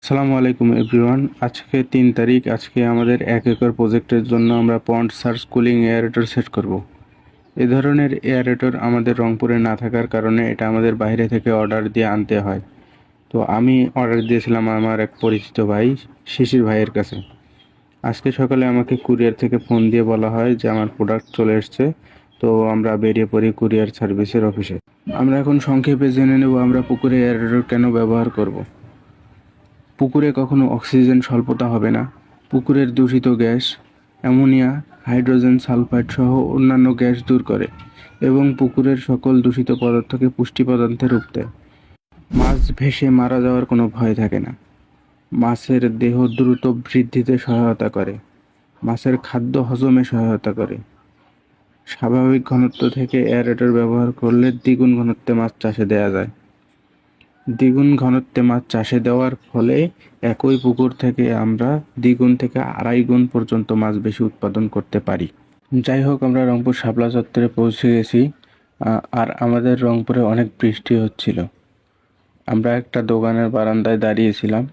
আসসালামু আলাইকুম এভরিওয়ান। আজকে 3 তারিখ। আজকে আমাদের 1 একর প্রজেক্টের জন্য আমরা পন্ড সার্চ কুলিং এয়ারেটর সেট করব। এ ধরনের এয়ারেটর আমাদের রংপুরে না থাকার কারণে এটা আমাদের বাইরে থেকে অর্ডার দিয়ে আনতে হয়। তো আমি অর্ডার দিয়েছিলাম আমার এক পরিচিত ভাই, শিশির ভাইয়ের কাছে। আজকে সকালে আমাকে কুরিয়ার থেকে ফোন দিয়ে বলা হয় যে আমার প্রোডাক্ট চলে এসেছে। তো আমরা বেরিয়ে পড়ি কুরিয়ার সার্ভিসের অফিসে। আমরা এখন সংক্ষেপে জেনে নেব আমরা পুকুরে এয়ারেটর কেন ব্যবহার করব। পুকুরে কখনো অক্সিজেন স্বল্পতা হবে না। পুকুরের দূষিত গ্যাস অ্যামোনিয়া, হাইড্রোজেন সালফাইড সহ অন্যান্য গ্যাস দূর করে এবং পুকুরের সকল দূষিত পদার্থকে পুষ্টি পদার্থে রূপ দেয়। মাছ ভেসে মারা যাওয়ার কোনো ভয় থাকে না। মাছের দেহ দ্রুত বৃদ্ধিতে সহায়তা করে। মাছের খাদ্য হজমে সহায়তা করে। স্বাভাবিক ঘনত্ব থেকে এয়ারেটর ব্যবহার করলে দ্বিগুণ ঘনত্বে মাছ চাষে দেয়া যায়। দ্বিগুণ ঘনত্বে মাছ চাষে দেওয়ার ফলে একই পুকুর থেকে আমরা দ্বিগুণ থেকে 2.5 গুণ পর্যন্ত মাছ বেশি উৎপাদন করতে পারি। যাই হোক, আমরা রংপুর শাপলা চত্বরে পৌঁছে গেছি। আর আমাদের রংপুরে অনেক বৃষ্টি হচ্ছিল। আমরা একটা দোকানের বারান্দায় দাঁড়িয়েছিলাম।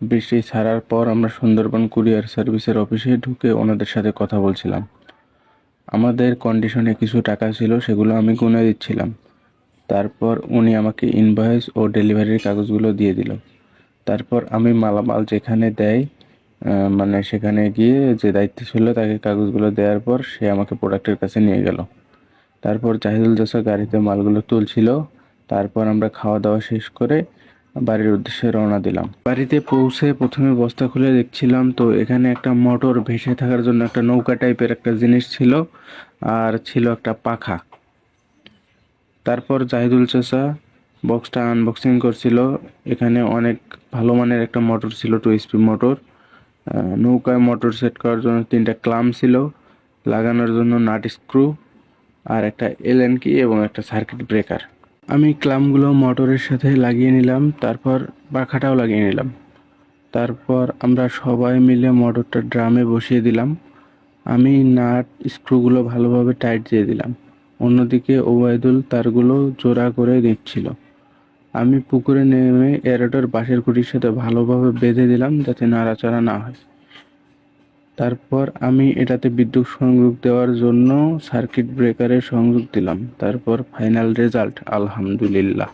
বৃষ্টি ছাড়ার পর আমরা সুন্দরবন কুরিয়ার সার্ভিসের অফিসে ঢুকে ওনাদের সাথে কথা বলছিলাম। আমাদের কন্ডিশনে কিছু টাকা ছিল, সেগুলো আমি গুনে দিচ্ছিলাম। তারপর উনি আমাকে ইনভয়েস ও ডেলিভারির কাগজগুলো দিয়ে দিল। তারপর আমি মালামাল যেখানে দেয় মানে সেখানে গিয়ে যে দায়িত্ব ছিল তাকে কাগজগুলো দেওয়ার পর সে আমাকে প্রোডাক্টের কাছে নিয়ে গেল। তারপর জাহিদুল চাচা গাড়িতে মালগুলো তুলছিল। তারপর আমরা খাওয়া দাওয়া শেষ করে বাড়ির উদ্দেশ্যে রওনা দিলাম। বাড়িতে পৌঁছে প্রথমে বস্তা খুলে দেখছিলাম, তো এখানে একটা মোটর ভেসে থাকার জন্য একটা নৌকা টাইপের একটা জিনিস ছিল, আর ছিল একটা পাখা। তারপর জাহিদুল চাচা বক্সটা আনবক্সিং করছিল। এখানে অনেক ভালো মানের একটা মোটর ছিল, 2 HP মোটর। নৌকায় মোটর সেট করার জন্য 3টা ক্লাম ছিল, লাগানোর জন্য নাট স্ক্রু, আর একটা এলএন কি এবং একটা সার্কিট ব্রেকার। আমি ক্লামগুলো মোটরের সাথে লাগিয়ে নিলাম, তারপর পাখাটাও লাগিয়ে নিলাম। তারপর আমরা সবাই মিলে মোটরটা ড্রামে বসিয়ে দিলাম। আমি নাট স্ক্রুগুলো ভালোভাবে টাইট দিয়ে দিলাম। অন্যদিকে ওবায়দুল তারগুলো জোড়া করে দিচ্ছিল। আমি পুকুরে নেমে এয়ারেটর বাঁশের খুঁটির সাথে ভালোভাবে বেঁধে দিলাম যাতে নাড়াচাড়া না হয়। তারপর আমি এটাতে বিদ্যুৎ সংযোগ দেওয়ার জন্য সার্কিট ব্রেকারের সংযোগ দিলাম। তারপর ফাইনাল রেজাল্ট আলহামদুলিল্লাহ।